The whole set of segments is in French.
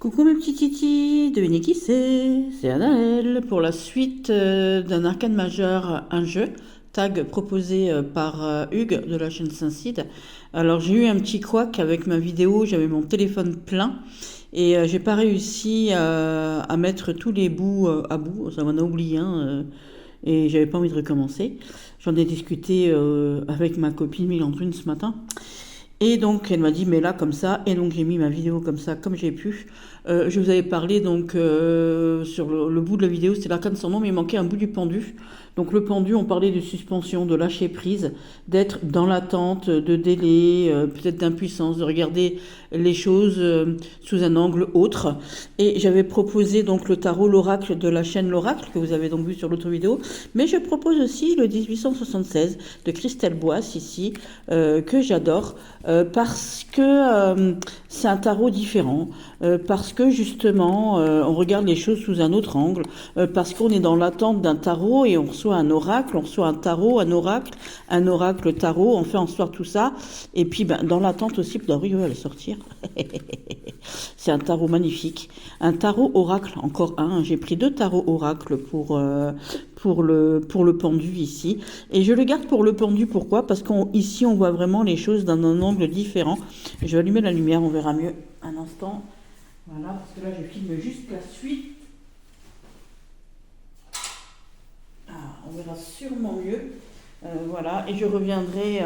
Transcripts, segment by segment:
Coucou mes petits titis, devinez qui c'est Anaël pour la suite d'un arcane majeur, un jeu, tag proposé par Hugues de la chaîne Saint-Cid. Alors j'ai eu un petit couac avec ma vidéo, j'avais mon téléphone plein et j'ai pas réussi à mettre tous les bouts à bout, ça m'en a oublié un et j'avais pas envie de recommencer. J'en ai discuté avec ma copine Milandrune ce matin. Et donc elle m'a dit mais là comme ça, et donc j'ai mis ma vidéo comme ça, comme j'ai pu. Je vous avais parlé donc sur le bout de la vidéo, c'était l'arcane sans nom, mais il manquait un bout du pendu. Donc le pendu, on parlait de suspension, de lâcher prise, d'être dans l'attente, de délai, peut-être d'impuissance, de regarder les choses sous un angle autre. Et j'avais proposé donc le tarot, l'oracle de la chaîne L'Oracle, que vous avez donc vu sur l'autre vidéo, mais je propose aussi le 1876 de Christelle Boisse ici, que j'adore, parce que c'est un tarot différent, parce que justement on regarde les choses sous un autre angle, parce qu'on est dans l'attente d'un tarot et on reçoit un oracle, on reçoit un tarot, un oracle, tarot, on fait en sorte tout ça, et puis dans l'attente aussi, oui, elle va sortir. C'est un tarot magnifique, un tarot oracle, encore un, j'ai pris 2 tarots oracles pour le pendu ici, et je le garde pour le pendu, pourquoi? Parce qu'ici on voit vraiment les choses d'un angle différent. Je vais allumer la lumière, on verra mieux un instant. Voilà, parce que là je filme juste la suite. On verra sûrement mieux. Voilà, et je reviendrai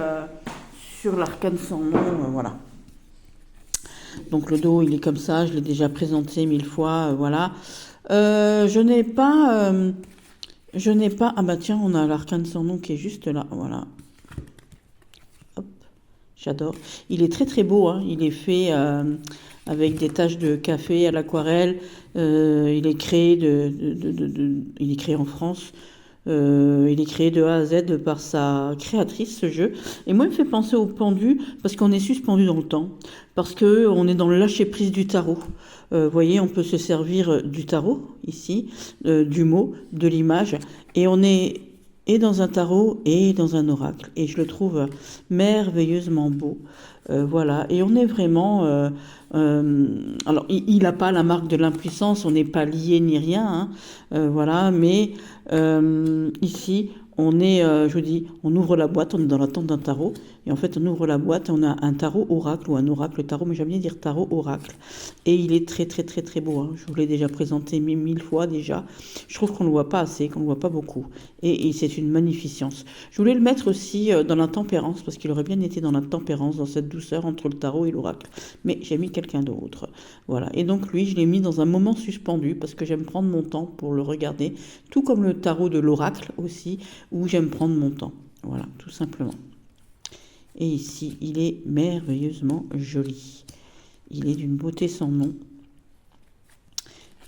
sur l'arcane sans nom. Voilà. Donc le dos, il est comme ça, je l'ai déjà présenté 1000 fois. Voilà. Je n'ai pas... Ah bah tiens, on a l'arcane sans nom qui est juste là. Voilà. Hop, j'adore. Il est très très beau, hein. Il est fait avec des taches de café à l'aquarelle. Il est créé il est créé en France. Il est créé de A à Z par sa créatrice, ce jeu. Et moi, il me fait penser au pendu, parce qu'on est suspendu dans le temps, parce qu'on est dans le lâcher-prise du tarot. Vous voyez, on peut se servir du tarot, ici, du mot, de l'image, et on est et dans un tarot et dans un oracle. Et je le trouve merveilleusement beau. Voilà, et on est vraiment... alors, il n'a pas la marque de l'impuissance, on n'est pas lié ni rien, hein, voilà, mais ici, on est, je vous dis, on ouvre la boîte, on est dans l'attente d'un tarot, et en fait, on ouvre la boîte, on a un tarot oracle ou un oracle tarot, mais j'aime bien dire tarot oracle, et il est très très très très beau, hein. Je vous l'ai déjà présenté 1000 fois déjà. Je trouve qu'on ne le voit pas assez, qu'on ne le voit pas beaucoup, et c'est une magnificence. Je voulais le mettre aussi dans la tempérance, parce qu'il aurait bien été dans la tempérance, dans cette douceur entre le tarot et l'oracle, mais j'ai mis quelqu'un d'autre, voilà. Et donc lui, je l'ai mis dans un moment suspendu, parce que j'aime prendre mon temps pour le regarder, tout comme le tarot de l'oracle aussi, où j'aime prendre mon temps, voilà, tout simplement. Et ici, il est merveilleusement joli. Il est d'une beauté sans nom.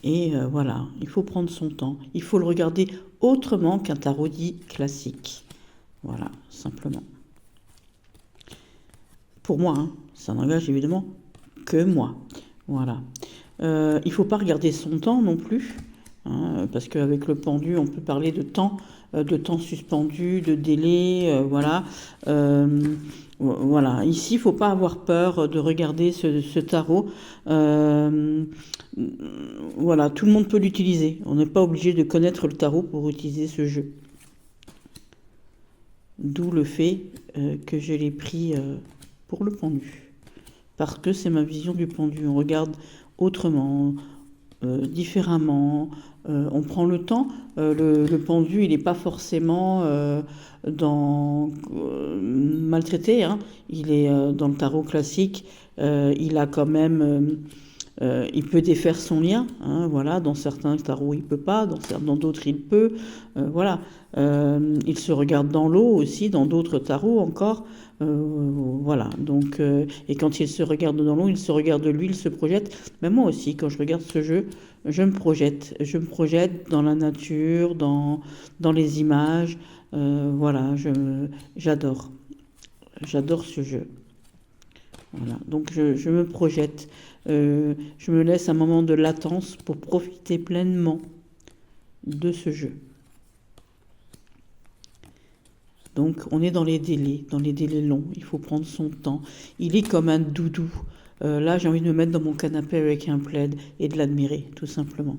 Et voilà, il faut prendre son temps. Il faut le regarder autrement qu'un tarot dit classique. Voilà, simplement. Pour moi, hein, ça n'engage évidemment que moi. Voilà. Il ne faut pas regarder son temps non plus, hein, parce qu'avec le pendu, on peut parler de temps suspendu, de délai, voilà. Voilà, ici, il ne faut pas avoir peur de regarder ce tarot. Voilà, tout le monde peut l'utiliser. On n'est pas obligé de connaître le tarot pour utiliser ce jeu. D'où le fait que je l'ai pris pour le pendu. Parce que c'est ma vision du pendu. On regarde autrement, différemment, on prend le temps. Le pendu, il n'est pas forcément maltraité, hein. Il est dans le tarot classique, il a quand même... il peut défaire son lien, hein, voilà. Dans certains tarots il peut pas, dans d'autres il peut, voilà. Il se regarde dans l'eau aussi, dans d'autres tarots encore, voilà. Donc et quand il se regarde dans l'eau, il se regarde lui, il se projette. Mais moi aussi, quand je regarde ce jeu, je me projette dans la nature, dans les images, voilà. J'adore ce jeu. Voilà, donc je me projette, je me laisse un moment de latence pour profiter pleinement de ce jeu. Donc on est dans les délais longs, il faut prendre son temps. Il est comme un doudou, Là, j'ai envie de me mettre dans mon canapé avec un plaid et de l'admirer, tout simplement.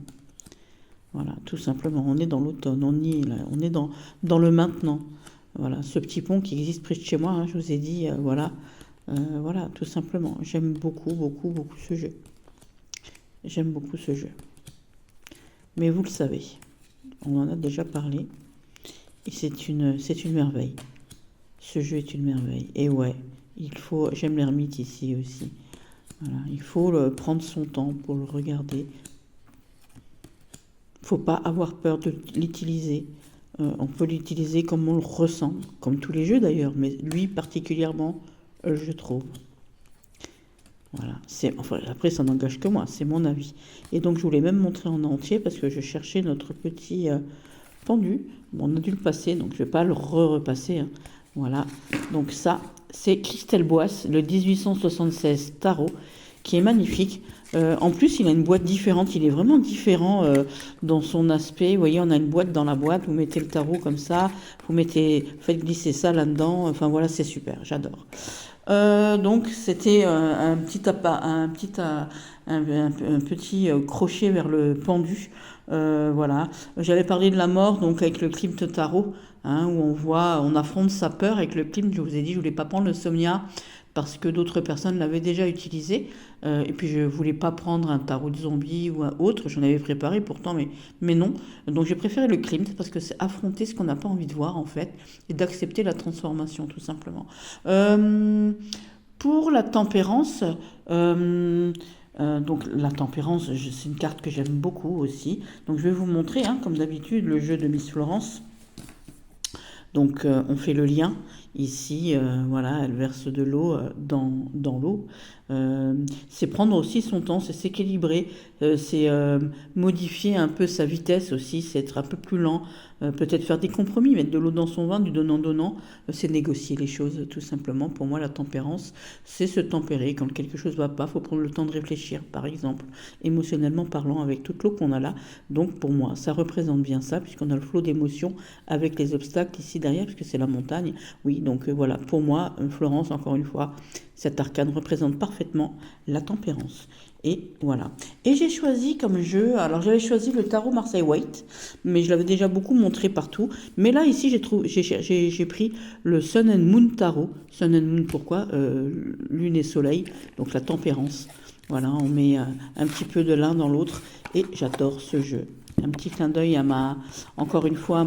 Voilà, tout simplement. On est dans l'automne, on y est là, on est dans le maintenant. Voilà, ce petit pont qui existe près de chez moi, hein, je vous ai dit, voilà. Voilà, tout simplement. J'aime beaucoup, beaucoup, beaucoup ce jeu. J'aime beaucoup ce jeu. Mais vous le savez, on en a déjà parlé. Et c'est une merveille. Ce jeu est une merveille. Et ouais, j'aime l'ermite ici aussi. Voilà, il faut prendre son temps pour le regarder. Il ne faut pas avoir peur de l'utiliser. On peut l'utiliser comme on le ressent, comme tous les jeux d'ailleurs, mais lui particulièrement, je trouve. Voilà, enfin, après ça n'engage que moi, c'est mon avis. Et donc je voulais même montrer en entier parce que je cherchais notre petit pendu. Bon, on a dû le passer, donc je ne vais pas le repasser. Hein. Voilà, donc ça, c'est Christelle Boisse, le 1876 tarot, qui est magnifique. En plus, il a une boîte différente, il est vraiment différent dans son aspect. Vous voyez, on a une boîte dans la boîte, vous mettez le tarot comme ça, faites glisser ça là-dedans. Enfin voilà, c'est super, j'adore. Donc c'était un petit crochet vers le pendu. Voilà. J'avais parlé de la mort, donc avec le Klimt tarot, hein, où on affronte sa peur avec le Klimt. Je vous ai dit, je voulais pas prendre le Somnia parce que d'autres personnes l'avaient déjà utilisé. Et puis je voulais pas prendre un tarot de zombie ou un autre. J'en avais préparé pourtant, mais non. Donc j'ai préféré le Klimt parce que c'est affronter ce qu'on n'a pas envie de voir en fait et d'accepter la transformation tout simplement. Pour la tempérance, donc la tempérance, c'est une carte que j'aime beaucoup aussi. Donc je vais vous montrer, hein, comme d'habitude, le jeu de Miss Florence. Donc on fait le lien. Ici, voilà, elle verse de l'eau dans l'eau. C'est prendre aussi son temps, c'est s'équilibrer, c'est modifier un peu sa vitesse aussi, c'est être un peu plus lent, peut-être faire des compromis, mettre de l'eau dans son vin, du donnant-donnant, c'est négocier les choses tout simplement. Pour moi, la tempérance, c'est se tempérer. Quand quelque chose ne va pas, il faut prendre le temps de réfléchir, par exemple, émotionnellement parlant, avec toute l'eau qu'on a là. Donc pour moi, ça représente bien ça, puisqu'on a le flot d'émotions avec les obstacles ici derrière, puisque c'est la montagne. Oui, donc voilà, pour moi, Florence, encore une fois, cet arcane représente parfaitement la tempérance. Et voilà. Et j'ai choisi comme jeu, alors j'avais choisi le tarot Marseille White, mais je l'avais déjà beaucoup montré partout. Mais là, ici, j'ai pris le Sun and Moon Tarot. Sun and Moon, pourquoi Lune et Soleil, donc la tempérance. Voilà, on met un petit peu de l'un dans l'autre. Et j'adore ce jeu. Un petit clin d'œil encore une fois,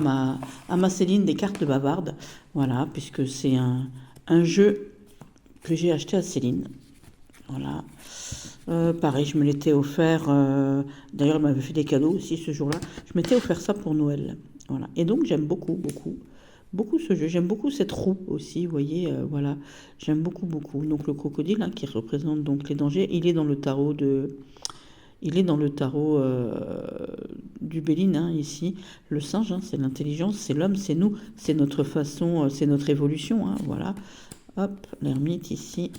à ma Céline des cartes bavardes. Voilà, puisque c'est un jeu que j'ai acheté à Céline. Voilà. Pareil, je me l'étais offert. D'ailleurs, elle m'avait fait des cadeaux aussi ce jour-là. Je m'étais offert ça pour Noël. Voilà. Et donc, j'aime beaucoup, beaucoup, beaucoup ce jeu. J'aime beaucoup cette roue aussi. Vous voyez, voilà. J'aime beaucoup, beaucoup. Donc, le crocodile, hein, qui représente donc les dangers, il est dans le tarot du Béline, hein, ici. Le singe, hein, c'est l'intelligence, c'est l'homme, c'est nous, c'est notre façon, c'est notre évolution. Hein, voilà. Hop, l'ermite ici.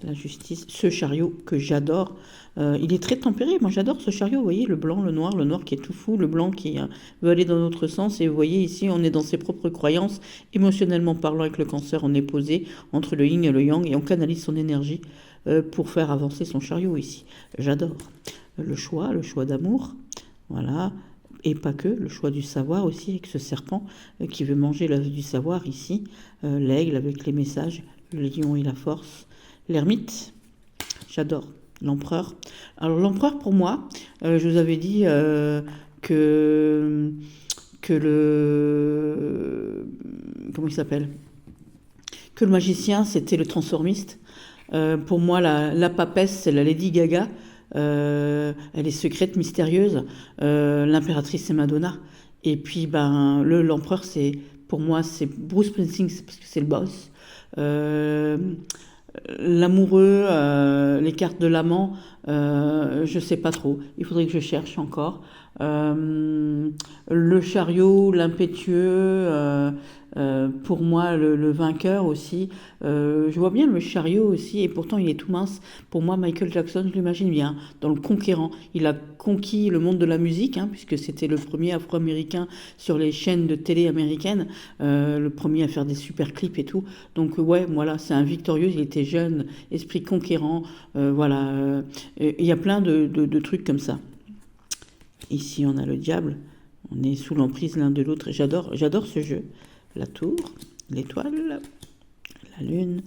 La justice, ce chariot que j'adore, il est très tempéré, moi j'adore ce chariot, vous voyez, le noir qui est tout fou, le blanc qui veut aller dans notre sens, et vous voyez ici on est dans ses propres croyances, émotionnellement parlant avec le Cancer, on est posé entre le yin et le yang, et on canalise son énergie pour faire avancer son chariot ici, j'adore. Le choix d'amour, voilà, et pas que, le choix du savoir aussi, avec ce serpent qui veut manger l'œuf du savoir ici, l'aigle avec les messages, le lion et la force, l'ermite, j'adore. L'empereur. Alors l'empereur pour moi, je vous avais dit que le... Comment il s'appelle ? Que le magicien, c'était le transformiste. Pour moi, la papesse, c'est la Lady Gaga. Elle est secrète, mystérieuse. L'impératrice, c'est Madonna. Et puis, l'empereur, pour moi, c'est Bruce Springsteen, parce que c'est le boss. L'amoureux, les cartes de l'amant, Je sais pas trop. Il faudrait que je cherche encore. Le chariot, l'impétueux, pour moi, le vainqueur aussi. Je vois bien le chariot aussi, et pourtant il est tout mince. Pour moi, Michael Jackson, je l'imagine bien, dans le conquérant. Il a conquis le monde de la musique, hein, puisque c'était le premier afro-américain sur les chaînes de télé américaines, le premier à faire des super clips et tout. Donc ouais, voilà, c'est un victorieux, il était jeune, esprit conquérant, voilà. Il y a plein de trucs comme ça. Ici, on a le diable. On est sous l'emprise l'un de l'autre. J'adore ce jeu. La tour, l'étoile, la lune.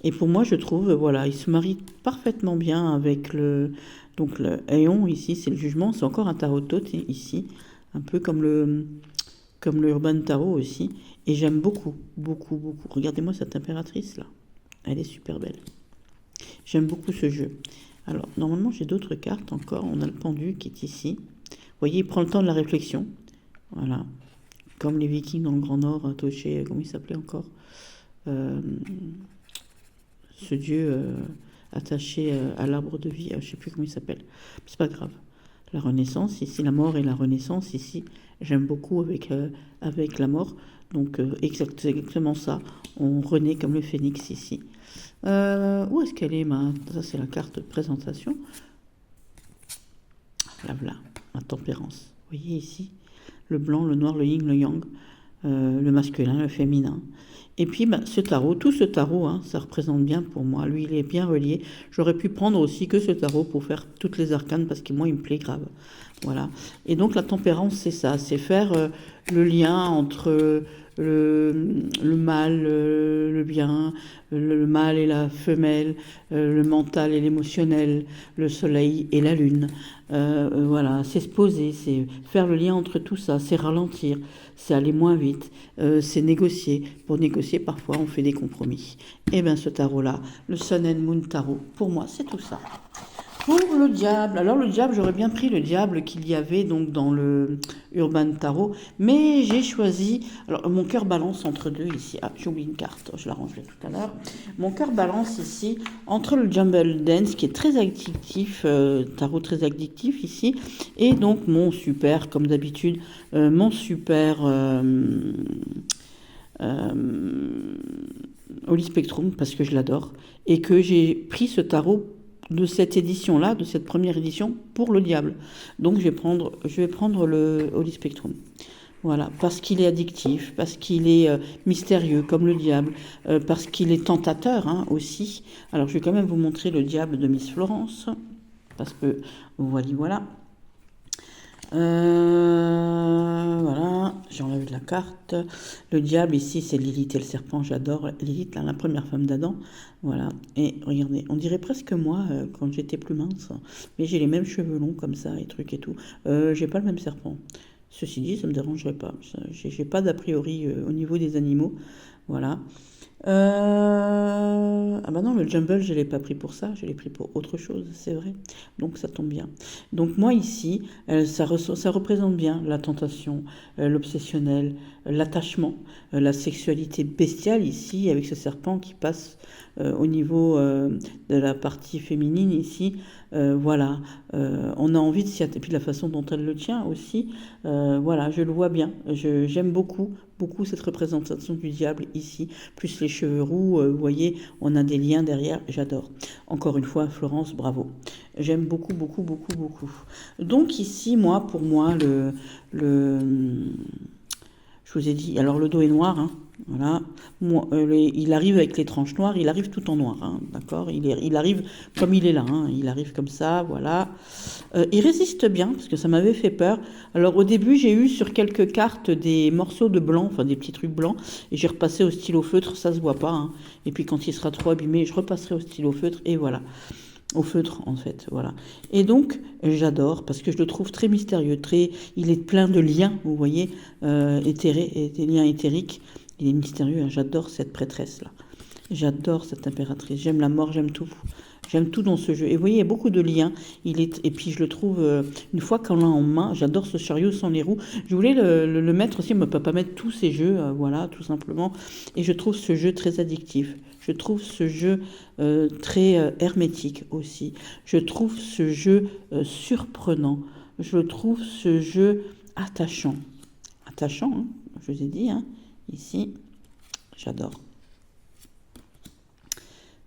Et pour moi, je trouve, voilà, il se marie parfaitement bien avec donc le Aeon, ici, c'est le jugement. C'est encore un tarot de Thoth, ici. Un peu comme le Urban Tarot aussi. Et j'aime beaucoup, beaucoup, beaucoup. Regardez-moi cette impératrice, là. Elle est super belle. J'aime beaucoup ce jeu. Alors, normalement, j'ai d'autres cartes encore. On a le pendu qui est ici. Vous voyez, il prend le temps de la réflexion. Voilà. Comme les Vikings dans le Grand Nord, Toché, comment il s'appelait encore ce dieu attaché à l'arbre de vie, je ne sais plus comment il s'appelle. C'est pas grave. La Renaissance, ici, la mort et la Renaissance, ici, j'aime beaucoup avec la mort. Donc, c'est exactement ça. On renaît comme le phénix ici. Où est-ce qu'elle est, ça, c'est la carte de présentation. Voilà, la tempérance. Vous voyez ici, le blanc, le noir, le yin, le yang, le masculin, le féminin. Et puis, ce tarot, tout ce tarot, hein, ça représente bien pour moi. Lui, il est bien relié. J'aurais pu prendre aussi que ce tarot pour faire toutes les arcanes, parce que moi, il me plaît grave. Voilà. Et donc, la tempérance, c'est ça. C'est faire le lien entre le mâle, le bien, le mâle et la femelle, le mental et l'émotionnel, le soleil et la lune. Voilà, c'est se poser, c'est faire le lien entre tout ça, c'est ralentir, c'est aller moins vite, c'est négocier. Pour négocier, parfois, on fait des compromis. Et bien, ce tarot-là, le Sun and Moon Tarot, pour moi, c'est tout ça. Pour le diable, alors le diable, j'aurais bien pris le diable qu'il y avait donc dans le Urban Tarot, mais j'ai choisi, alors mon cœur balance entre deux ici, j'ai oublié une carte, je la rangerai tout à l'heure, mon cœur balance ici entre le Jumble Dance qui est très addictif, tarot très addictif ici, et donc mon super, comme d'habitude, mon super Holy Spectrum, parce que je l'adore, et que j'ai pris ce tarot de cette édition-là, de cette première édition, pour le diable. Donc je vais prendre le Holy Spectrum. Voilà, parce qu'il est addictif, parce qu'il est mystérieux comme le diable, parce qu'il est tentateur aussi. Alors je vais quand même vous montrer le diable de Miss Florence, parce que voilà. Voilà, j'enlève la carte. Le diable ici, c'est Lilith et le serpent. J'adore Lilith, la première femme d'Adam. Voilà, et regardez, on dirait presque moi quand j'étais plus mince, mais j'ai les mêmes cheveux longs comme ça et trucs et tout. J'ai pas le même serpent. Ceci dit, ça me dérangerait pas. J'ai pas d'a priori au niveau des animaux. Voilà. Ah bah non, le Jumble, je ne l'ai pas pris pour ça, je l'ai pris pour autre chose, c'est vrai. Donc ça tombe bien. Donc moi ici, ça représente bien la tentation, l'obsessionnel, l'attachement, la sexualité bestiale ici, avec ce serpent qui passe au niveau de la partie féminine ici. Voilà, on a envie de s'y attacher, et puis la façon dont elle le tient aussi, voilà, je le vois bien, j'aime beaucoup cette représentation du diable ici, plus les cheveux roux, vous voyez, on a des liens derrière, j'adore. Encore une fois, Florence, bravo. J'aime beaucoup, beaucoup, beaucoup, beaucoup. Donc ici, pour moi, je vous ai dit, alors le dos est noir, voilà. Il arrive avec les tranches noires, il arrive tout en noir, d'accord. Il arrive comme il est là, il arrive comme ça, voilà. Il résiste bien, parce que ça m'avait fait peur. Alors au début, j'ai eu sur quelques cartes des morceaux de blanc, enfin des petits trucs blancs, et j'ai repassé au stylo feutre, ça se voit pas. Et puis quand il sera trop abîmé, je repasserai au stylo feutre, et voilà. Au feutre en fait, voilà. Et donc j'adore parce que je le trouve très mystérieux, il est plein de liens, vous voyez, des liens éthériques. Il est mystérieux, j'adore cette prêtresse là, j'adore cette impératrice, j'aime la mort, j'aime tout dans ce jeu. Et vous voyez, il y a beaucoup de liens. Et puis je le trouve, une fois qu'on l'a en main, j'adore ce chariot sans les roues. Je voulais le mettre aussi, on ne peut pas mettre tous ces jeux, voilà, tout simplement. Et je trouve ce jeu très addictif. Je trouve ce jeu très hermétique aussi. Je trouve ce jeu surprenant. Je trouve ce jeu attachant. Attachant, hein, je vous ai dit, hein, ici, j'adore.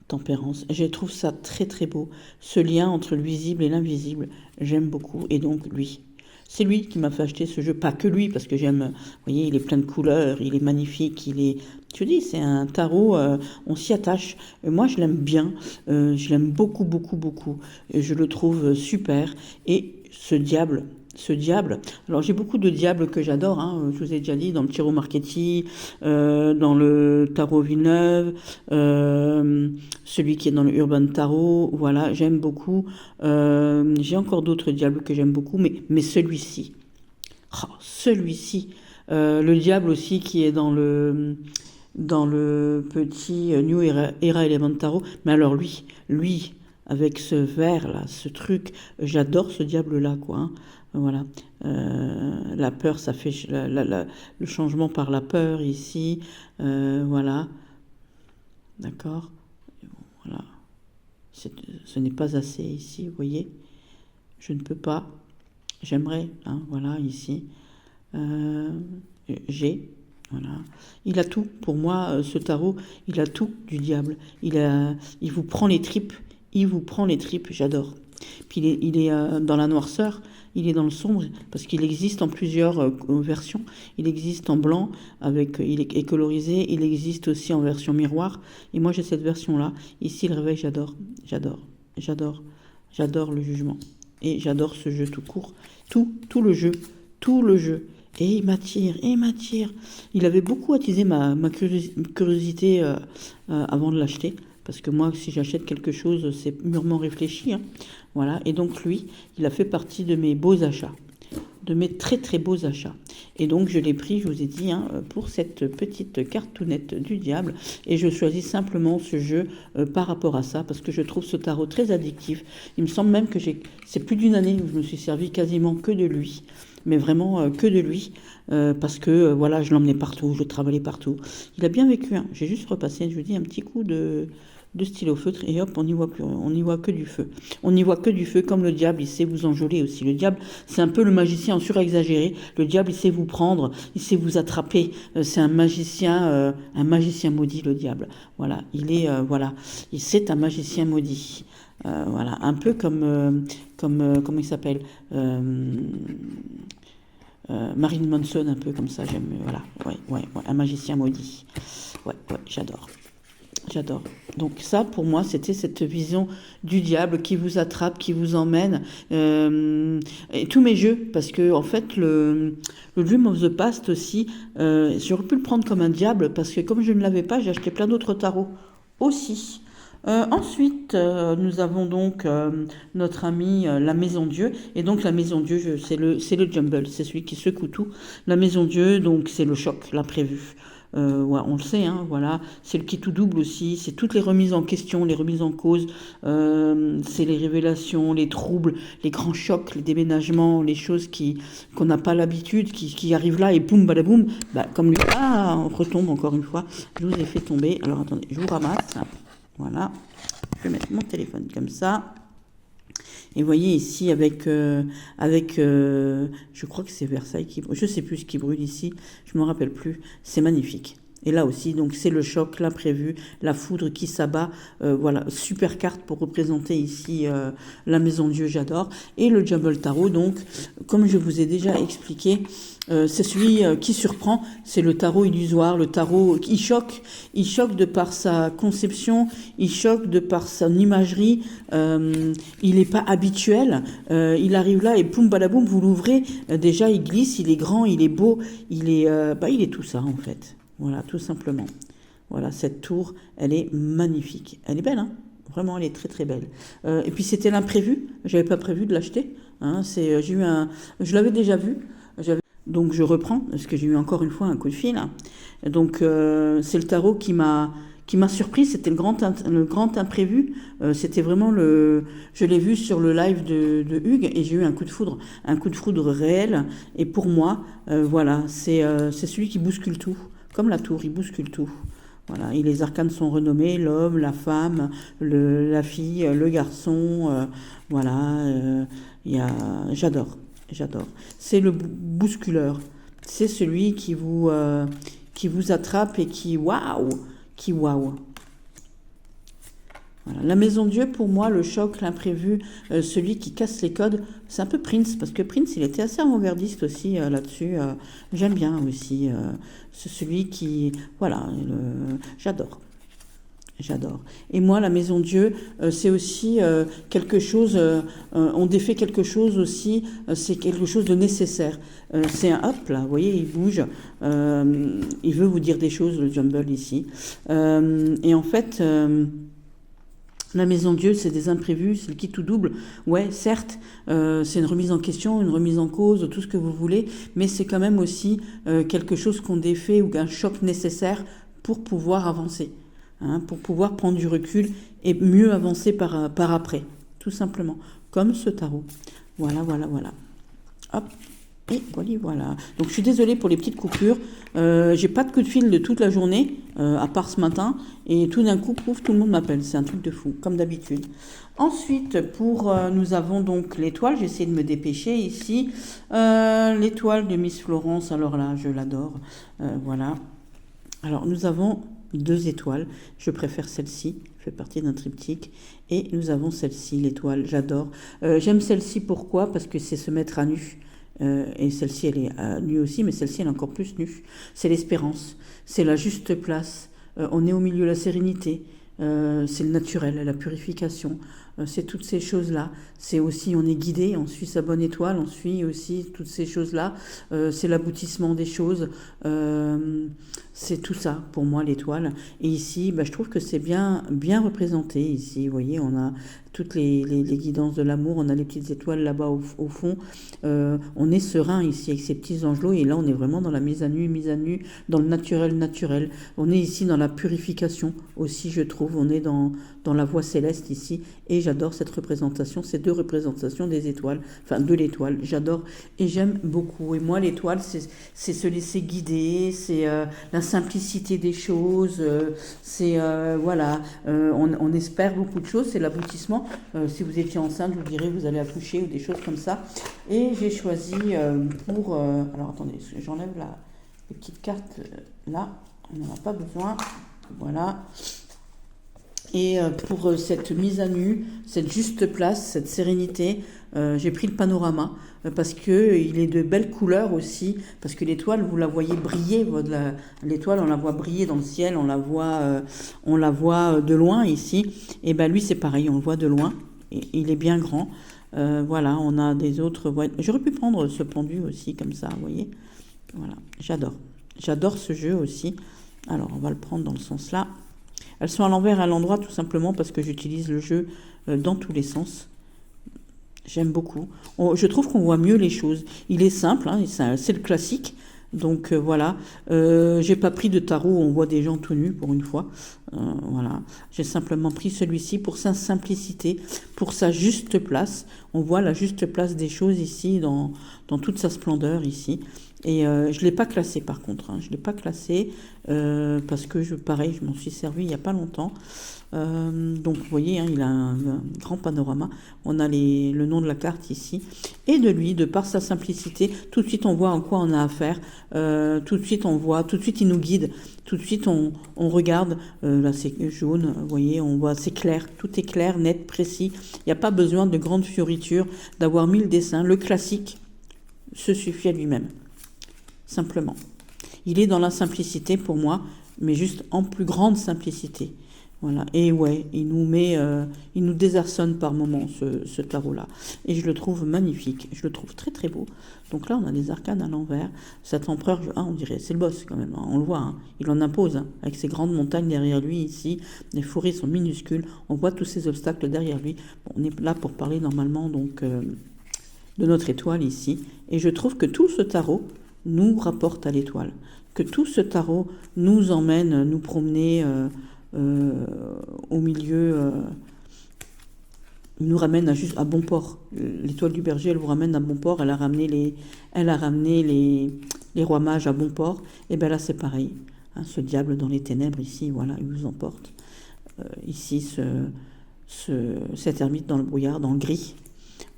Tempérance. Je trouve ça très très beau. Ce lien entre le visible et l'invisible, j'aime beaucoup. Et donc lui. C'est lui qui m'a fait acheter ce jeu. Pas que lui, parce que j'aime... Vous voyez, il est plein de couleurs, il est magnifique, il est... Je dis, c'est un tarot, on s'y attache. Moi, je l'aime bien. Je l'aime beaucoup, beaucoup, beaucoup. Je le trouve super. Et ce diable, alors j'ai beaucoup de diables que j'adore, hein, je vous ai déjà dit, dans le Tarot Marchetti, dans le Tarot Villeneuve, celui qui est dans le Urban Tarot, voilà, j'aime beaucoup. J'ai encore d'autres diables que j'aime beaucoup, mais celui-ci, oh, celui-ci, le diable aussi qui est dans le petit New Era Element Tarot, mais alors lui, avec ce vert là, ce truc, j'adore ce diable là, quoi, hein. Voilà, la peur, ça fait le changement par la peur ici, voilà, d'accord, voilà, ce n'est pas assez ici, vous voyez, je ne peux pas, j'aimerais, hein, voilà, ici, j'ai, voilà, il a tout, pour moi, ce tarot, il a tout du diable, il vous prend les tripes, j'adore. Puis il est dans la noirceur, il est dans le sombre, parce qu'il existe en plusieurs versions. Il existe en blanc, il est colorisé, il existe aussi en version miroir. Et moi j'ai cette version-là. Ici le réveil, j'adore le jugement. Et j'adore ce jeu tout court. Tout le jeu. Et il m'attire. Il avait beaucoup attisé ma curiosité avant de l'acheter. Parce que moi, si j'achète quelque chose, c'est mûrement réfléchi, hein. Voilà. Et donc lui, il a fait partie de mes beaux achats, de mes très très beaux achats. Et donc je l'ai pris, je vous ai dit, hein, pour cette petite cartoonette du diable. Et je choisis simplement ce jeu par rapport à ça, parce que je trouve ce tarot très addictif. Il me semble même que c'est plus d'une année où je me suis servi quasiment que de lui. Mais vraiment que de lui, parce que voilà, je l'emmenais partout, je le travaillais partout. Il a bien vécu, hein. J'ai juste repassé, je vous dis, un petit coup de stylo feutre et hop, on n'y voit plus, on n'y voit que du feu. On n'y voit que du feu, comme le diable, il sait vous enjôler aussi. Le diable, c'est un peu le magicien en surexagéré. Le diable, il sait vous prendre, il sait vous attraper. C'est un magicien maudit, le diable. Voilà, c'est un magicien maudit. Voilà, un peu comme comment il s'appelle, Marilyn Manson, un peu comme ça, j'aime, voilà, ouais, un magicien maudit. Ouais, j'adore. Donc ça, pour moi, c'était cette vision du diable qui vous attrape, qui vous emmène. Et tous mes jeux, parce que en fait, le Dream of the Past aussi, j'aurais pu le prendre comme un diable, parce que comme je ne l'avais pas, j'ai acheté plein d'autres tarots aussi. Ensuite, nous avons donc notre ami la Maison Dieu. Et donc la Maison Dieu, c'est le Jumble, c'est celui qui secoue tout. La Maison Dieu, donc c'est le choc, l'imprévu. Ouais, on le sait, hein, voilà. C'est le qui tout double aussi. C'est toutes les remises en question, les remises en cause. C'est les révélations, les troubles, les grands chocs, les déménagements, les choses qu'on n'a pas l'habitude, qui arrivent là et boum, badaboum. Bah, comme lui, on retombe encore une fois. Je vous ai fait tomber. Alors attendez, je vous ramasse. Voilà. Je vais mettre mon téléphone comme ça. Et vous voyez ici avec je crois que c'est Versailles qui brûle, je sais plus ce qui brûle ici, je me rappelle plus, c'est magnifique. Et là aussi, donc c'est le choc, l'imprévu, la foudre qui s'abat, voilà, super carte pour représenter ici la Maison Dieu, j'adore. Et le Jumble Tarot, donc, comme je vous ai déjà expliqué, c'est celui qui surprend, c'est le tarot illusoire, le tarot qui choque. Il choque de par sa conception, il choque de par son imagerie, il n'est pas habituel, il arrive là et poum balaboum, vous l'ouvrez, déjà il glisse, il est grand, il est beau, il est tout ça en fait. Voilà, tout simplement. Voilà, cette tour, elle est magnifique. Elle est belle, hein. Vraiment, elle est très très belle. Et puis c'était l'imprévu. J'avais pas prévu de l'acheter. Hein. Je l'avais déjà vu. Donc je reprends parce que j'ai eu encore une fois un coup de fil. Donc c'est le tarot qui m'a surpris. C'était le grand imprévu. C'était vraiment je l'ai vu sur le live de Hugues et j'ai eu un coup de foudre réel. Et pour moi, voilà, c'est celui qui bouscule tout. Comme la tour, il bouscule tout. Voilà, et les arcanes sont renommés, l'homme, la femme, la fille, le garçon, voilà, j'adore, j'adore. C'est le bousculeur, c'est celui qui vous attrape et qui waouh. Voilà. La maison Dieu, pour moi, le choc, l'imprévu, celui qui casse les codes, c'est un peu Prince, parce que Prince, il était assez avant-gardiste aussi là-dessus. J'aime bien aussi. C'est celui qui... Voilà, j'adore. J'adore. Et moi, la maison Dieu, c'est aussi quelque chose, on défait quelque chose aussi, c'est quelque chose de nécessaire. C'est un hop, là, vous voyez, il bouge, il veut vous dire des choses, le Jumble, ici. Et en fait... la maison Dieu, c'est des imprévus, c'est le qui tout double. Ouais, certes, c'est une remise en question, une remise en cause, tout ce que vous voulez, mais c'est quand même aussi quelque chose qu'on défait ou un choc nécessaire pour pouvoir avancer, hein, pour pouvoir prendre du recul et mieux avancer par après, tout simplement, comme ce tarot. Voilà, voilà, voilà. Hop. Et voilà. Donc je suis désolée pour les petites coupures. J'ai pas de coup de fil de toute la journée, à part ce matin. Et tout d'un coup, pouf, tout le monde m'appelle. C'est un truc de fou, comme d'habitude. Ensuite, nous avons donc l'étoile. J'essaie de me dépêcher ici. L'étoile de Miss Florence. Alors là, je l'adore. Voilà. Alors nous avons 2 étoiles. Je préfère celle-ci. Fait partie d'un triptyque. Et nous avons celle-ci, l'étoile. J'adore. J'aime celle-ci. Pourquoi? Parce que c'est se mettre à nu. Et celle-ci, elle est nue aussi, mais celle-ci, elle est encore plus nue. C'est l'espérance, c'est la juste place. On est au milieu de la sérénité, c'est le naturel, la purification. C'est toutes ces choses-là. C'est aussi, on est guidé, on suit sa bonne étoile, on suit aussi toutes ces choses-là. C'est l'aboutissement des choses. C'est tout ça, pour moi, l'étoile. Et ici, je trouve que c'est bien représenté. Ici, vous voyez, on a toutes les guidances de l'amour, on a les petites étoiles là-bas au fond. On est serein ici avec ces petits angelots, et là, on est vraiment dans la mise à nu, dans le naturel. On est ici dans la purification aussi, je trouve. On est dans la voie céleste ici, et j'adore cette représentation, ces 2 représentations des étoiles, enfin de l'étoile, j'adore et j'aime beaucoup. Et moi, l'étoile, c'est se laisser guider, c'est la simplicité des choses, c'est voilà, on espère beaucoup de choses, c'est l'aboutissement. Si vous étiez enceinte, je vous dirais vous allez accoucher ou des choses comme ça. Et j'ai choisi alors attendez, j'enlève les petites cartes là, on n'en a pas besoin, voilà. Et pour cette mise à nu, cette juste place, cette sérénité, j'ai pris le panorama parce que il est de belles couleurs aussi. Parce que l'étoile, vous la voyez briller. L'étoile, on la voit briller dans le ciel, on la voit de loin ici. Et lui, c'est pareil, on le voit de loin. Et il est bien grand. Voilà, on a des autres. J'aurais pu prendre ce pendu aussi comme ça, vous voyez. Voilà, j'adore ce jeu aussi. Alors, on va le prendre dans le sens là. Elles sont à l'envers et à l'endroit tout simplement parce que j'utilise le jeu dans tous les sens. J'aime beaucoup. Je trouve qu'on voit mieux les choses. Il est simple, hein, c'est le classique. Donc voilà. J'ai pas pris de tarot où on voit des gens tout nus pour une fois. Voilà. J'ai simplement pris celui-ci pour sa simplicité, pour sa juste place. On voit la juste place des choses ici dans toute sa splendeur ici. Et je ne l'ai pas classé par contre, hein. Je ne l'ai pas classé parce que pareil, je m'en suis servi il n'y a pas longtemps. Donc vous voyez, hein, il a un grand panorama. On a le nom de la carte ici. Et de lui, de par sa simplicité, tout de suite on voit en quoi on a affaire. Tout de suite on voit, tout de suite il nous guide. Tout de suite on regarde. Là c'est jaune, vous voyez, on voit, c'est clair. Tout est clair, net, précis. Il n'y a pas besoin de grandes fioritures, d'avoir 1000 dessins. Le classique se suffit à lui-même. Simplement. Il est dans la simplicité pour moi, mais juste en plus grande simplicité. Voilà. Et ouais, il nous désarçonne par moments ce tarot-là. Et je le trouve magnifique. Je le trouve très très beau. Donc là, on a des arcanes à l'envers. Cet empereur, on dirait, c'est le boss quand même. Hein, on le voit. Hein, il en impose hein, avec ses grandes montagnes derrière lui ici. Les forêts sont minuscules. On voit tous ces obstacles derrière lui. Bon, on est là pour parler normalement donc de notre étoile ici. Et je trouve que tout ce tarot nous rapporte à l'étoile. Que tout ce tarot nous emmène nous promener au milieu, nous ramène à bon port. L'étoile du berger, elle vous ramène à bon port. Elle a ramené les rois mages à bon port. Et bien là, c'est pareil. hein, ce diable dans les ténèbres ici, voilà, il vous emporte. Ici, cet ermite dans le brouillard, dans le gris.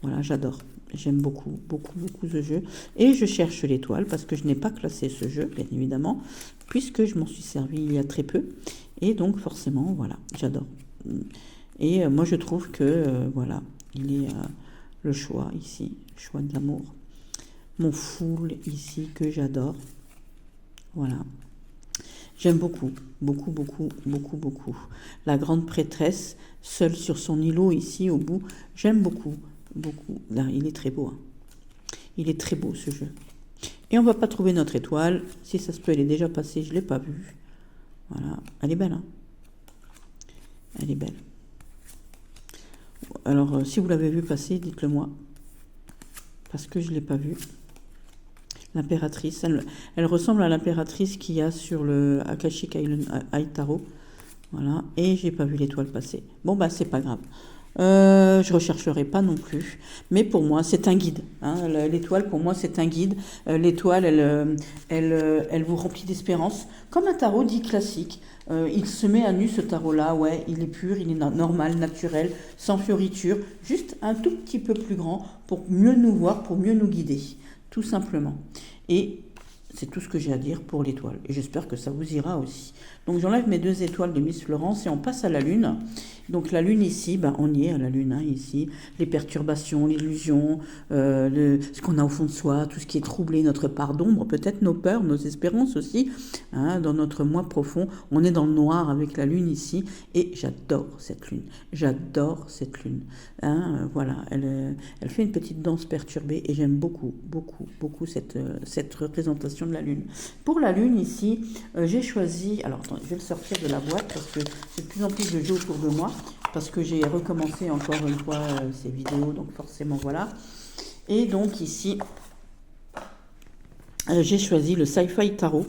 Voilà, j'adore. J'aime beaucoup, beaucoup, beaucoup ce jeu. Et je cherche l'étoile parce que je n'ai pas classé ce jeu, bien évidemment, puisque je m'en suis servi il y a très peu. Et donc, forcément, voilà, j'adore. Et moi, je trouve que, voilà, il est le choix ici, le choix de l'amour. Mon foule ici que j'adore. Voilà. J'aime beaucoup, beaucoup, beaucoup, beaucoup, beaucoup. La grande prêtresse, seule sur son îlot ici au bout, j'aime beaucoup, beaucoup. Là, il est très beau. Hein. Il est très beau ce jeu. Et on va pas trouver notre étoile. Si ça se peut, elle est déjà passée, je l'ai pas vue. Voilà, elle est belle. Hein. Elle est belle. Alors, si vous l'avez vue passer, dites-le moi. Parce que je l'ai pas vue. L'impératrice, elle ressemble à l'impératrice qu'il y a sur le Akashic Aitaro. Voilà, et j'ai pas vu l'étoile passer. Bon, bah, c'est pas grave. Je rechercherai pas non plus. Mais pour moi, c'est un guide. Hein. L'étoile, pour moi, c'est un guide. L'étoile, elle vous remplit d'espérance. Comme un tarot dit classique. Il se met à nu, ce tarot-là. Ouais, il est pur, il est normal, naturel, sans fioriture. Juste un tout petit peu plus grand pour mieux nous voir, pour mieux nous guider. Tout simplement. Et c'est tout ce que j'ai à dire pour l'étoile. Et j'espère que ça vous ira aussi. Donc j'enlève mes 2 étoiles de Miss Florence et on passe à la Lune. Donc la Lune ici, ben, on y est à la Lune, hein, ici. Les perturbations, l'illusion, ce qu'on a au fond de soi, tout ce qui est troublé, notre part d'ombre, peut-être nos peurs, nos espérances aussi. Hein, dans notre moi profond, on est dans le noir avec la Lune ici. Et j'adore cette Lune. J'adore cette Lune. Hein, voilà, elle fait une petite danse perturbée et j'aime beaucoup, beaucoup, beaucoup cette représentation de la Lune. Pour la Lune ici, j'ai choisi... Alors, attends, je vais le sortir de la boîte parce que j'ai de plus en plus de jeux autour de moi, parce que j'ai recommencé encore une fois ces vidéos, donc forcément voilà. Et donc ici, j'ai choisi le Sci-Fi Tarot,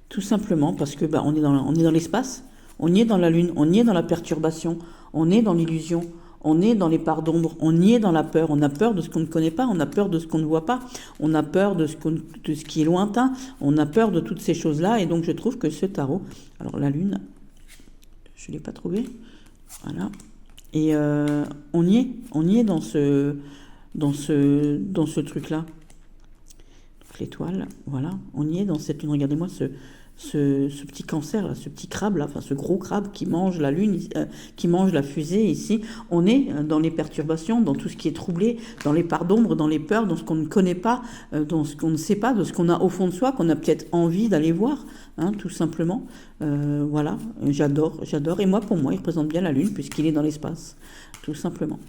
tout simplement parce que on est dans l'espace, on y est dans la Lune, on y est dans la perturbation, on est dans l'illusion, on est dans les parts d'ombre, on y est dans la peur, on a peur de ce qu'on ne connaît pas, on a peur de ce qu'on ne voit pas, on a peur de ce qui est lointain, on a peur de toutes ces choses-là, et donc je trouve que ce tarot, alors la Lune, je ne l'ai pas trouvé, voilà, et on y est dans ce truc-là, l'étoile, voilà, on y est dans cette Lune, regardez-moi ce petit cancer là, ce petit crabe là, enfin ce gros crabe qui mange la lune, qui mange la fusée ici. On est dans les perturbations, dans tout ce qui est troublé, dans les parts d'ombre, dans les peurs, dans ce qu'on ne connaît pas, dans ce qu'on ne sait pas, de ce qu'on a au fond de soi, qu'on a peut-être envie d'aller voir, hein, tout simplement. Voilà, j'adore. Et moi, pour moi, il représente bien la lune puisqu'il est dans l'espace, tout simplement.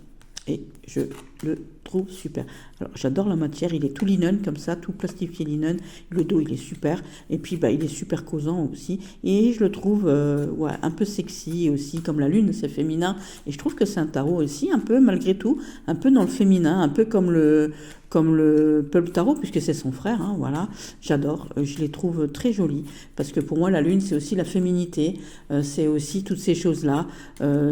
Et je le trouve super. Alors, j'adore la matière, il est tout linen comme ça, tout plastifié linen. Le dos, il est super. Et puis, il est super causant aussi. Et je le trouve ouais, un peu sexy aussi, comme la lune, c'est féminin. Et je trouve que c'est un tarot aussi, un peu, malgré tout, un peu dans le féminin, un peu comme le Pulp Tarot, puisque c'est son frère, hein, voilà. J'adore, je les trouve très jolis, parce que pour moi, la lune, c'est aussi la féminité, c'est aussi toutes ces choses-là,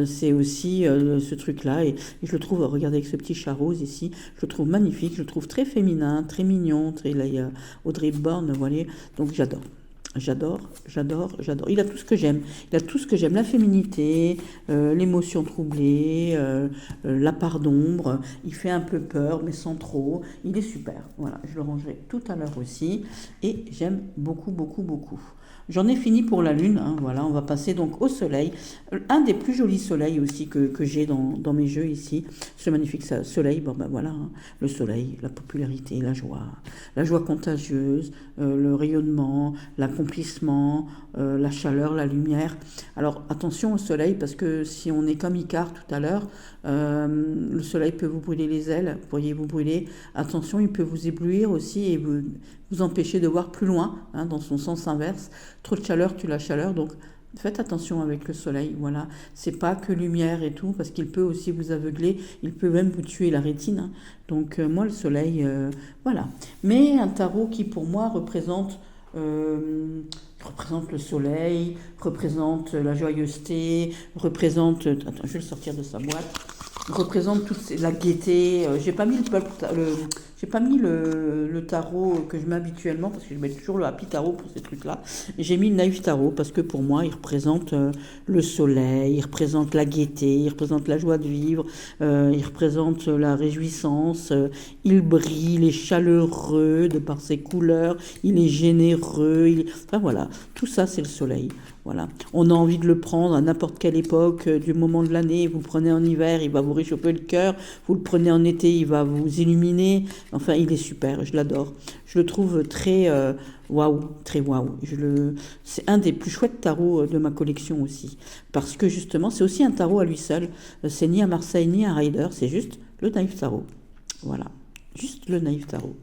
c'est aussi ce truc-là, et je le trouve, regardez avec ce petit chat rose ici, je le trouve magnifique, je le trouve très féminin, très mignon, là, il y a Audrey Hepburn, voilà, donc j'adore. J'adore. Il a tout ce que j'aime. La féminité, l'émotion troublée, la part d'ombre. Il fait un peu peur, mais sans trop. Il est super. Voilà, je le rangerai tout à l'heure aussi. Et j'aime beaucoup, beaucoup, beaucoup. J'en ai fini pour la lune, hein, voilà, on va passer donc au soleil. Un des plus jolis soleils aussi que j'ai dans mes jeux ici, ce magnifique soleil, voilà, hein, le soleil, la popularité, la joie contagieuse, le rayonnement, l'accomplissement, la chaleur, la lumière. Alors attention au soleil, parce que si on est comme Icare tout à l'heure, le soleil peut vous brûler les ailes, vous pourriez vous brûler. Attention, il peut vous éblouir aussi et vous empêcher de voir plus loin, hein, dans son sens inverse. Trop de chaleur tue la chaleur, donc faites attention avec le soleil, voilà. C'est pas que lumière et tout, parce qu'il peut aussi vous aveugler, il peut même vous tuer la rétine, hein. Donc moi, le soleil, voilà. Mais un tarot qui, pour moi, représente le soleil, représente la joyeuseté, représente... Attends, je vais le sortir de sa boîte. Représente toute la gaieté. J'ai pas mis J'ai pas mis le tarot que je mets habituellement, parce que je mets toujours le Happy Tarot pour ces trucs-là. J'ai mis le Naïf Tarot, parce que pour moi, il représente le soleil, il représente la gaieté, il représente la joie de vivre, il représente la réjouissance, il brille, il est chaleureux de par ses couleurs, il est généreux, enfin voilà, tout ça c'est le soleil. Voilà. On a envie de le prendre à n'importe quelle époque du moment de l'année. Vous le prenez en hiver, il va vous réchauffer le cœur. Vous le prenez en été, il va vous illuminer. Enfin, il est super, je l'adore. Je le trouve très waouh, très waouh. C'est un des plus chouettes tarots de ma collection aussi. Parce que justement, c'est aussi un tarot à lui seul. C'est ni à Marseille, ni à Rider, c'est juste le Naïf Tarot. Voilà, juste le Naïf Tarot.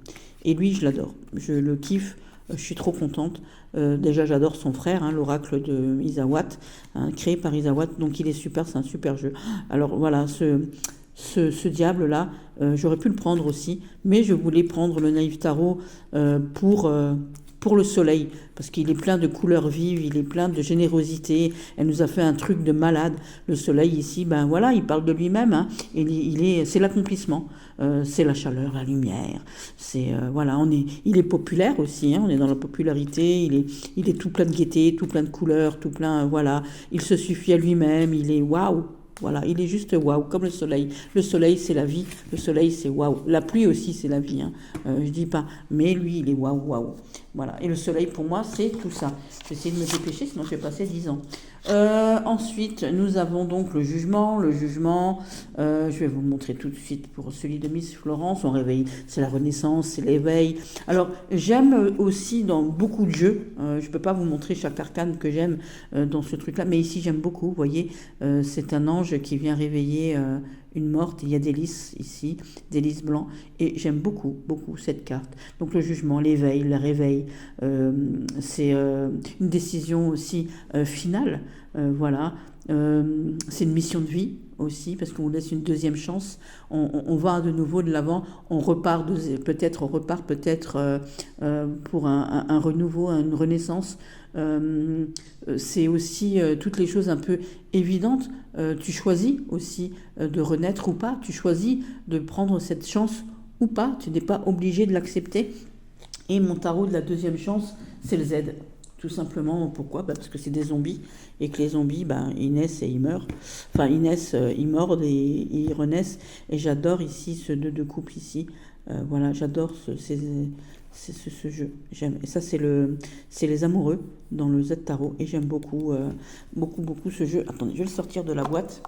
Et lui, je l'adore. Je le kiffe. Je suis trop contente. Déjà, j'adore son frère, hein, l'oracle de Isawat, hein, créé par Isawat. Donc, il est super, c'est un super jeu. Alors, voilà, ce diable-là, j'aurais pu le prendre aussi, mais je voulais prendre le Naïf Tarot pour le soleil, parce qu'il est plein de couleurs vives, il est plein de générosité. Elle nous a fait un truc de malade. Le soleil ici, ben voilà, il parle de lui-même, hein, c'est l'accomplissement, c'est la chaleur, la lumière. Voilà, il est populaire aussi, hein, on est dans la popularité. Il est tout plein de gaieté, tout plein de couleurs, tout plein, voilà. Il se suffit à lui-même, il est waouh. Voilà, il est juste waouh, comme le soleil. Le soleil, c'est la vie. Le soleil, c'est waouh. La pluie aussi, c'est la vie. Hein. Je dis pas, mais lui, il est waouh, waouh. Voilà. Et le soleil, pour moi, c'est tout ça. J'essaie de me dépêcher, sinon je vais passer 10 ans. Ensuite, nous avons donc le jugement. Le jugement, je vais vous le montrer tout de suite pour celui de Miss Florence. On réveille, c'est la renaissance, c'est l'éveil. Alors, j'aime aussi dans beaucoup de jeux, je ne peux pas vous montrer chaque arcane que j'aime dans ce truc-là, mais ici, j'aime beaucoup. Vous voyez, c'est un ange qui vient réveiller une morte. Il y a des lys ici, des lys blancs, et j'aime beaucoup, beaucoup cette carte. Donc le jugement, l'éveil, le réveil, c'est une décision aussi finale, voilà. C'est une mission de vie aussi, parce qu'on laisse une deuxième chance, on va de nouveau de l'avant, on repart peut-être pour un renouveau, une renaissance. C'est aussi toutes les choses un peu évidentes. Tu choisis aussi de renaître ou pas, tu choisis de prendre cette chance ou pas, tu n'es pas obligé de l'accepter. Et mon tarot de la deuxième chance, c'est le Z. Tout simplement, pourquoi ? Parce que c'est des zombies, et que les zombies, ils naissent et ils meurent. Enfin, ils naissent, ils mordent et ils renaissent. Et j'adore ici ce 2 de couple ici. Voilà, j'adore ce jeu. J'aime. Et ça, c'est les amoureux dans le Z Tarot. Et j'aime beaucoup, beaucoup ce jeu. Attendez, je vais le sortir de la boîte.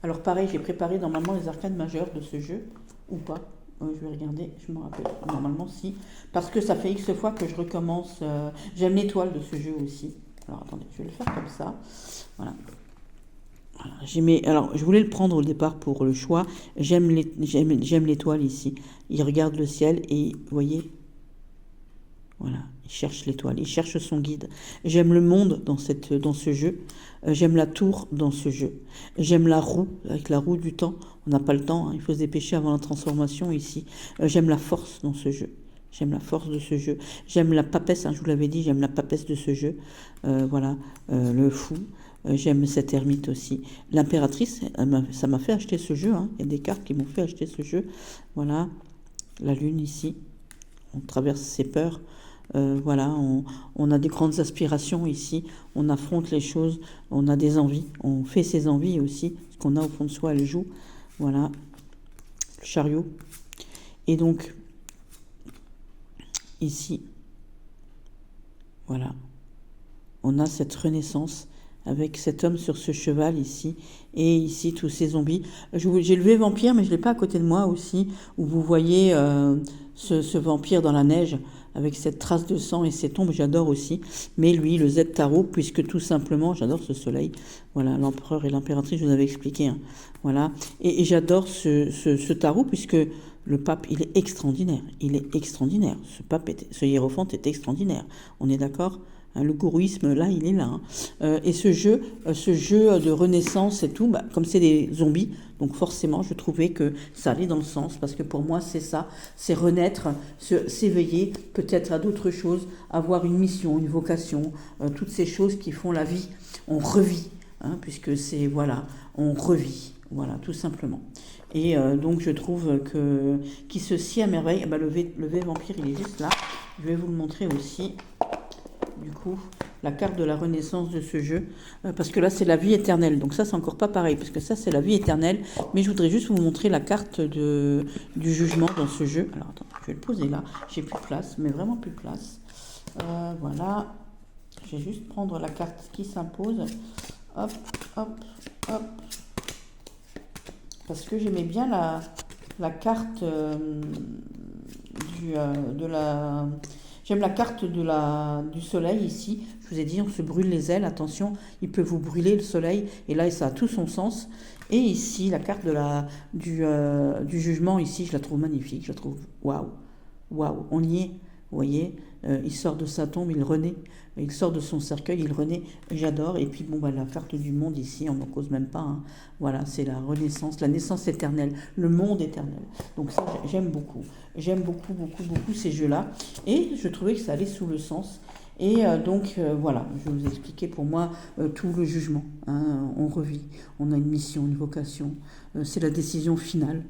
Alors pareil, j'ai préparé normalement les arcanes majeures de ce jeu, ou pas. Je vais regarder, je me rappelle. Normalement, si. Parce que ça fait X fois que je recommence. J'aime l'étoile de ce jeu aussi. Alors, attendez, je vais le faire comme ça. Voilà. Alors, je voulais le prendre au départ pour le choix. J'aime l'étoile ici. Il regarde le ciel et, vous voyez, voilà, il cherche l'étoile, il cherche son guide. J'aime le monde dans ce jeu. J'aime la tour dans ce jeu. J'aime la roue, avec la roue du temps. On n'a pas le temps, hein, il faut se dépêcher avant la transformation ici. J'aime la force dans ce jeu. J'aime la force de ce jeu. J'aime la papesse, hein, je vous l'avais dit, j'aime la papesse de ce jeu. Voilà, le fou. J'aime cette ermite aussi. L'impératrice, ça m'a fait acheter ce jeu. Hein. Il y a des cartes qui m'ont fait acheter ce jeu. Voilà, la lune ici. On traverse ses peurs. Voilà, on a des grandes aspirations ici, on affronte les choses, on a des envies, on fait ses envies aussi, ce qu'on a au fond de soi, elle joue. Voilà, le chariot. Et donc, ici, voilà, on a cette renaissance avec cet homme sur ce cheval ici, et ici tous ces zombies. J'ai levé vampire, mais je ne l'ai pas à côté de moi aussi, où vous voyez ce vampire dans la neige, avec cette trace de sang et ces tombes, j'adore aussi. Mais lui, le Z Tarot, puisque tout simplement, j'adore ce soleil. Voilà, l'empereur et l'impératrice, je vous avais expliqué. Hein. Voilà, et j'adore ce tarot, puisque le pape, il est extraordinaire. Il est extraordinaire. Ce hiérophante est extraordinaire. On est d'accord ? Le gourouisme, là, il est là. Hein. Et ce jeu de renaissance et tout, comme c'est des zombies, donc forcément, je trouvais que ça allait dans le sens, parce que pour moi, c'est ça, c'est renaître, s'éveiller peut-être à d'autres choses, avoir une mission, une vocation, toutes ces choses qui font la vie. On revit, hein, puisque c'est, voilà, on revit. Voilà, tout simplement. Et donc je trouve que qui se scie à merveille. Eh ben, le V vampire, il est juste là. Je vais vous le montrer aussi. Du coup, la carte de la renaissance de ce jeu. Parce que là, c'est la vie éternelle. Donc ça, c'est encore pas pareil. Parce que ça, c'est la vie éternelle. Mais je voudrais juste vous montrer la carte du jugement dans ce jeu. Alors, attends, je vais le poser là. J'ai plus de place, mais vraiment plus de place. Voilà. Je vais juste prendre la carte qui s'impose. Hop, hop, hop. Parce que j'aimais bien la carte de la... J'aime la carte du soleil ici. Je vous ai dit, on se brûle les ailes. Attention, il peut vous brûler le soleil. Et là, ça a tout son sens. Et ici, la carte du jugement, ici, je la trouve magnifique. Je la trouve, waouh, waouh, on y est. Vous voyez, il sort de sa tombe, il renaît. Il sort de son cercueil, il renaît. J'adore. Et puis, bon, bah, la carte du monde ici, on n'en cause même pas. Hein. Voilà, c'est la renaissance, la naissance éternelle, le monde éternel. Donc ça, j'aime beaucoup. J'aime beaucoup, beaucoup, beaucoup ces jeux-là. Et je trouvais que ça allait sous le sens. Et donc, voilà, je vais vous expliquer pour moi tout le jugement. Hein. On revit, on a une mission, une vocation. C'est la décision finale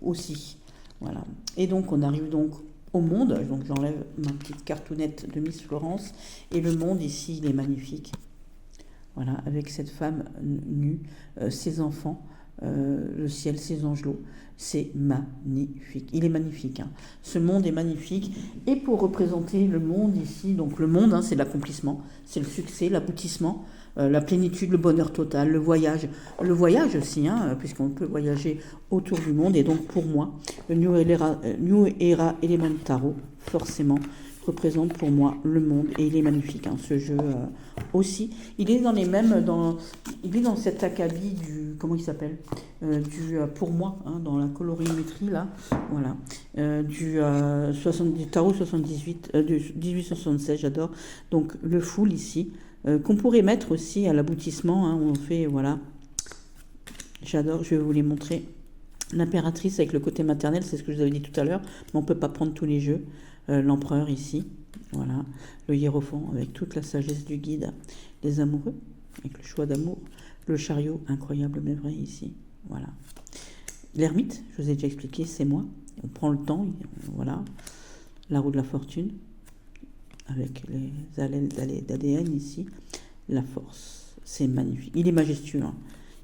aussi. Voilà. Et donc, on arrive donc au monde, donc j'enlève ma petite cartoonette de Miss Florence, et le monde ici, il est magnifique. Voilà, avec cette femme nue, ses enfants, le ciel, ses angelots, c'est magnifique. Il est magnifique, hein. Ce monde est magnifique, et pour représenter le monde ici, donc le monde, hein, c'est l'accomplissement, c'est le succès, l'aboutissement, la plénitude, le bonheur total, le voyage aussi, hein, puisqu'on peut voyager autour du monde. Et donc pour moi, le New Era Element Tarot, forcément, représente pour moi le monde, et il est magnifique, hein, ce jeu aussi. Il est dans les mêmes, il est dans cet acabit comment il s'appelle, pour moi, hein, dans la colorimétrie là, voilà, du tarot 78, de 1876, j'adore. Donc le full ici. Qu'on pourrait mettre aussi à l'aboutissement, hein, où on fait, voilà, j'adore, je vais vous les montrer. L'impératrice avec le côté maternel, c'est ce que je vous avais dit tout à l'heure, mais on ne peut pas prendre tous les jeux. L'empereur ici, voilà, le hiérophant avec toute la sagesse du guide, les amoureux, avec le choix d'amour, le chariot, incroyable mais vrai ici, voilà. L'ermite, je vous ai déjà expliqué, c'est moi, on prend le temps, voilà, la roue de la fortune, avec les allèles d'ADN ici, la force, c'est magnifique. Il est majestueux, hein.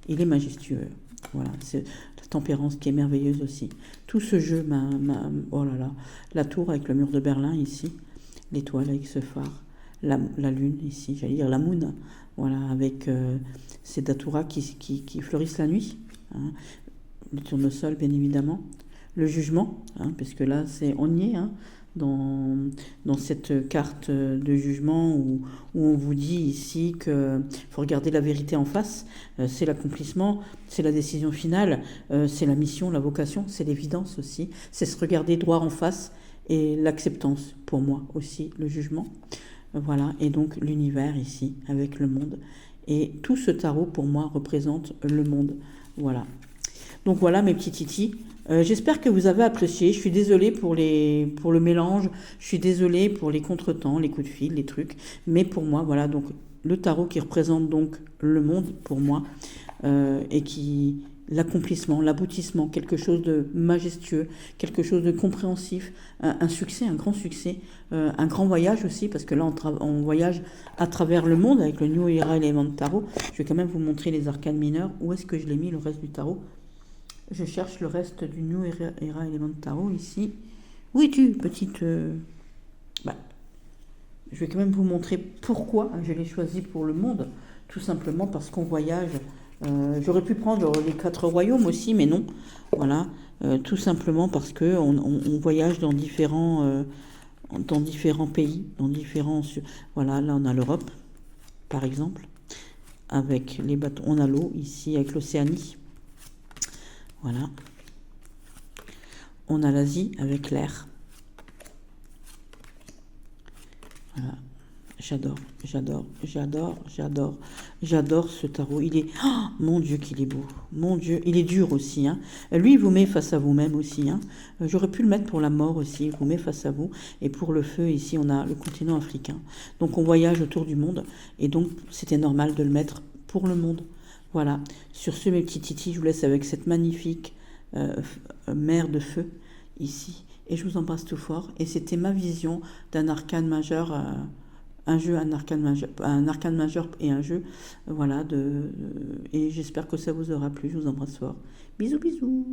Il est majestueux. Voilà, c'est la tempérance qui est merveilleuse aussi. Tout ce jeu oh là là, la tour avec le mur de Berlin ici, l'étoile avec ce phare, la lune ici, j'allais dire la moon, voilà, avec ces daturas qui fleurissent la nuit, hein. Le tournesol bien évidemment, le jugement, hein, parce que là on y est, hein, dans cette carte de jugement où on vous dit ici qu'il faut regarder la vérité en face, c'est l'accomplissement, c'est la décision finale, c'est la mission, la vocation, c'est l'évidence aussi, c'est se regarder droit en face et l'acceptance pour moi aussi, le jugement. Voilà, et donc l'univers ici avec le monde. Et tout ce tarot pour moi représente le monde. Voilà. Donc voilà mes petits titis. J'espère que vous avez apprécié. Je suis désolée pour le mélange. Je suis désolée pour les contretemps, les coups de fil, les trucs. Mais pour moi, voilà, donc le tarot qui représente donc le monde pour moi et qui l'accomplissement, l'aboutissement, quelque chose de majestueux, quelque chose de compréhensif, un succès, un grand succès, un grand voyage aussi, parce que là on voyage à travers le monde avec le New Era Element Tarot. Je vais quand même vous montrer les arcanes mineurs. Où est-ce que je l'ai mis, le reste du tarot? Je cherche le reste du New Era Element Tarot ici. Où es-tu, petite... Je vais quand même vous montrer pourquoi je l'ai choisi pour le monde. Tout simplement parce qu'on voyage. J'aurais pu prendre les 4 royaumes aussi, mais non. Voilà. Tout simplement parce qu'on voyage dans différents pays, dans différents... Voilà, là on a l'Europe, par exemple, avec les bateaux. On a l'eau ici avec l'Océanie. Voilà. On a l'Asie avec l'air. Voilà. J'adore ce tarot. Il est... Oh, mon Dieu qu'il est beau. Mon Dieu, il est dur aussi, hein. Lui, il vous met face à vous-même aussi, hein. J'aurais pu le mettre pour la mort aussi. Il vous met face à vous. Et pour le feu, ici, on a le continent africain. Donc, on voyage autour du monde. Et donc, c'était normal de le mettre pour le monde. Voilà. Sur ce, mes petits titis, je vous laisse avec cette magnifique mer de feu ici. Et je vous embrasse tout fort. Et c'était ma vision d'un arcane majeur, un jeu, un arcane majeur et un jeu. Voilà. Et j'espère que ça vous aura plu. Je vous embrasse fort. Bisous, bisous.